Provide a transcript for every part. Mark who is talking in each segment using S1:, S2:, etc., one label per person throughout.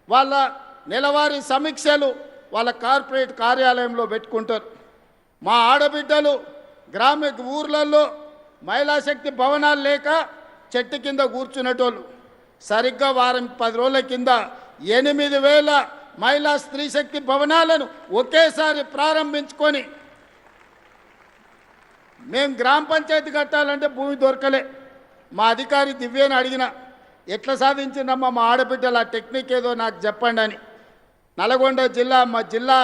S1: వాళ్ళ నెలవారీ సమీక్షలు వాళ్ళ కార్పొరేట్ కార్యాలయంలో పెట్టుకుంటారు. మా ఆడబిడ్డలు ఊర్లలో మహిళా శక్తి భవనాలు లేక చెట్టు కింద కూర్చునేటోళ్ళు సరిగ్గా వారం 10 రోజుల కింద 8,000 మహిళా స్త్రీ శక్తి భవనాలను ఒకేసారి ప్రారంభించుకొని మేము గ్రామ పంచాయతీ కట్టాలంటే భూమి దొరకలే. మా అధికారి దివ్యని అడిగిన ఎట్లా సాధించిందమ్మా మా ఆడబిడ్డల టెక్నిక్ ఏదో నాకు చెప్పండి అని. నల్గొండ మా జిల్లా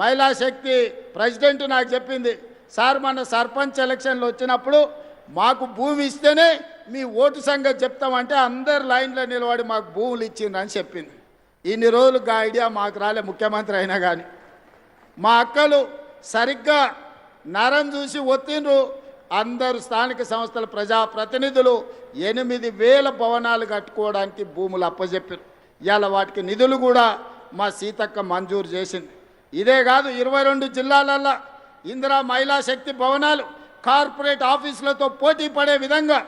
S1: మహిళా శక్తి ప్రెసిడెంట్ నాకు చెప్పింది, సార్ మన సర్పంచ్ ఎలక్షన్లు వచ్చినప్పుడు మాకు భూమి ఇస్తేనే మీ ఓటు సంగతి చెప్తామంటే అందరు లైన్లో నిలబడి మాకు భూములు ఇచ్చిండ్రని చెప్పింది. ఇన్ని రోజులు ఆ ఐడియా మాకు రాలే, ముఖ్యమంత్రి అయినా కానీ. మా అక్కలు సరిగ్గా నరం చూసి ఒత్తిండ్రు. అందరు స్థానిక సంస్థల ప్రజాప్రతినిధులు 8,000 భవనాలు కట్టుకోవడానికి భూములు అప్పచెప్పారు. ఇవాళ వాటికి నిధులు కూడా మా సీతక్క మంజూరు చేసింది. ఇదే కాదు 22 జిల్లాలల్లో ఇందిరా మహిళా శక్తి భవనాలు కార్పొరేట్ ఆఫీసులతో పోటీ పడే విధంగా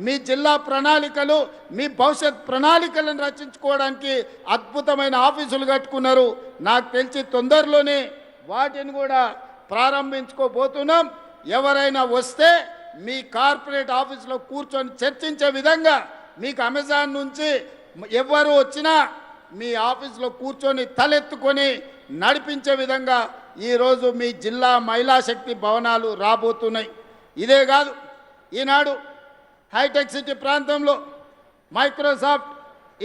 S1: మీ జిల్లా ప్రణాళికలు మీ భవిష్యత్ ప్రణాళికలను రచించుకోవడానికి అద్భుతమైన ఆఫీసులు కట్టుకున్నారు. నాకు తెలిసి తొందరలోనే వాటిని కూడా ప్రారంభించుకోబోతున్నాం. ఎవరైనా వస్తే మీ కార్పొరేట్ ఆఫీసులో కూర్చొని చర్చించే విధంగా మీకు అమెజాన్ నుంచి ఎవరు వచ్చినా మీ ఆఫీసులో కూర్చొని తలెత్తుకొని నడిపించే విధంగా ఈరోజు మీ జిల్లా మహిళా శక్తి భవనాలు రాబోతున్నాయి. ఇదే కాదు ఈనాడు హైటెక్ సిటీ ప్రాంతంలో మైక్రోసాఫ్ట్,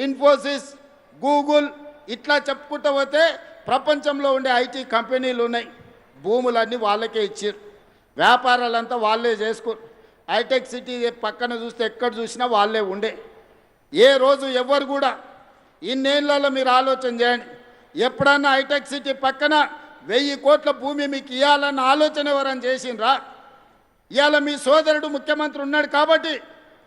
S1: ఇన్ఫోసిస్, గూగుల్ ఇట్లా చెప్పుకుంటూ పోతే ప్రపంచంలో ఉండే ఐటీ కంపెనీలు ఉన్నాయి. భూములన్నీ వాళ్ళకే ఇచ్చారు, వ్యాపారాలంతా వాళ్ళే చేసుకోరు. హైటెక్ సిటీ పక్కన చూస్తే ఎక్కడ చూసినా వాళ్ళే ఉండే. ఏ రోజు ఎవరు కూడా ఇన్నేళ్లలో మీరు ఆలోచన చేయండి, ఎప్పుడన్నా హైటెక్ సిటీ పక్కన 1000 కోట్ల భూమి మీకు ఇవ్వాలన్న ఆలోచన ఎవరైనా చేసిండ్రా? ఇవాళ మీ సోదరుడు ముఖ్యమంత్రి ఉన్నాడు కాబట్టి,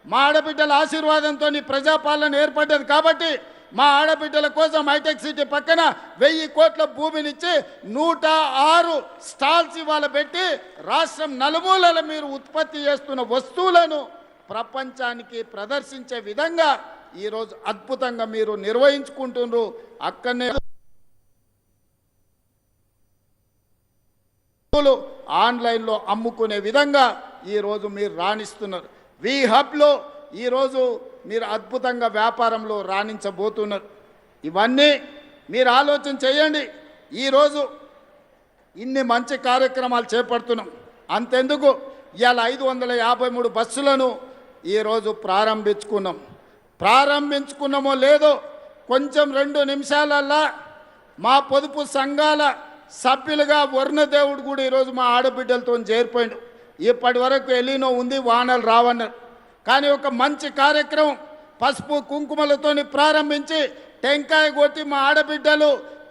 S1: మా ఆడబిడ్డల ఆశీర్వాదంతో ప్రజాపాలన ఏర్పడ్డది కాబట్టి మా ఆడబిడ్డల కోసం హైటెక్ సిటీ పక్కన 1000 కోట్ల భూమినిచ్చి 106 స్టాల్స్ ఇవాళ పెట్టి రాష్ట్రం నలుమూలల మీరు ఉత్పత్తి చేస్తున్న వస్తువులను ప్రపంచానికి ప్రదర్శించే విధంగా ఈరోజు అద్భుతంగా మీరు నిర్వహించుకుంటున్నారు. అక్కడనే ఆన్లైన్లో అమ్ముకునే విధంగా ఈరోజు మీరు రాణిస్తున్నారు. వి హబ్లో ఈరోజు మీరు అద్భుతంగా వ్యాపారంలో రాణించబోతున్నారు. ఇవన్నీ మీరు ఆలోచన చేయండి. ఈరోజు ఇన్ని మంచి కార్యక్రమాలు చేపడుతున్నాం. అంతెందుకు ఇవాళ 553 బస్సులను ఈరోజు ప్రారంభించుకున్నామో లేదో కొంచెం 2 నిమిషాలల్లా మా పొదుపు సంఘాల సభ్యులుగా వర్ణదేవుడు కూడా ఈరోజు మా ఆడబిడ్డలతో చేరిపోయిండు. ఇప్పటి వరకు ఎలినో ఉంది, వానలు రావన్నారు. కానీ ఒక మంచి కార్యక్రమం పసుపు కుంకుమలతోని ప్రారంభించి టెంకాయ కొట్టి మా ఆడబిడ్డలు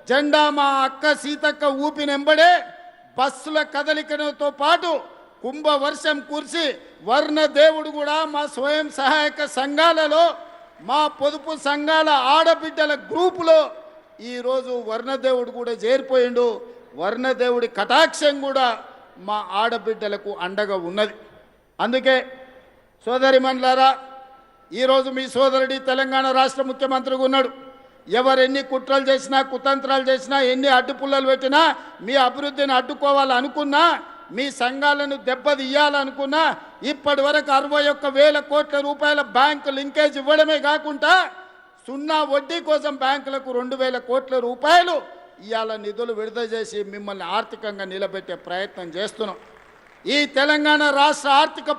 S1: జెండా మా అక్క సీతక్క ఊపినెంబడే బస్సుల కదలికతో పాటు కుంభవర్షం కురిసి వర్ణదేవుడు కూడా మా స్వయం సహాయక సంఘాలలో మా పొదుపు సంఘాల ఆడబిడ్డల గ్రూపులో ఈరోజు వర్ణదేవుడు కూడా చేరిపోయిండు. వర్ణదేవుడి కటాక్షం కూడా మా ఆడబిడ్డలకు అండగా ఉన్నది. అందుకే సోదరిమణులారా, ఈరోజు మీ సోదరుడి తెలంగాణ రాష్ట్ర ముఖ్యమంత్రిగా ఉన్నాడు. ఎవరు ఎన్ని కుట్రలు చేసినా కుతంత్రాలు చేసినా ఎన్ని అడ్డుపుల్లలు పెట్టినా మీ అభివృద్ధిని అడ్డుకోవాలనుకున్నా మీ సంఘాలను దెబ్బతీయాలనుకున్నా ఇప్పటి వరకు 61,000 కోట్ల రూపాయల బ్యాంకు లింకేజ్ ఇవ్వడమే కాకుండా 0 వడ్డీ కోసం బ్యాంకులకు 2,000 కోట్ల రూపాయలు ఇవాళ నిధులు విడుదల చేసి మిమ్మల్ని ఆర్థికంగా నిలబెట్టే ప్రయత్నం చేస్తున్నాం. ఈ తెలంగాణ రాష్ట్ర ఆర్థిక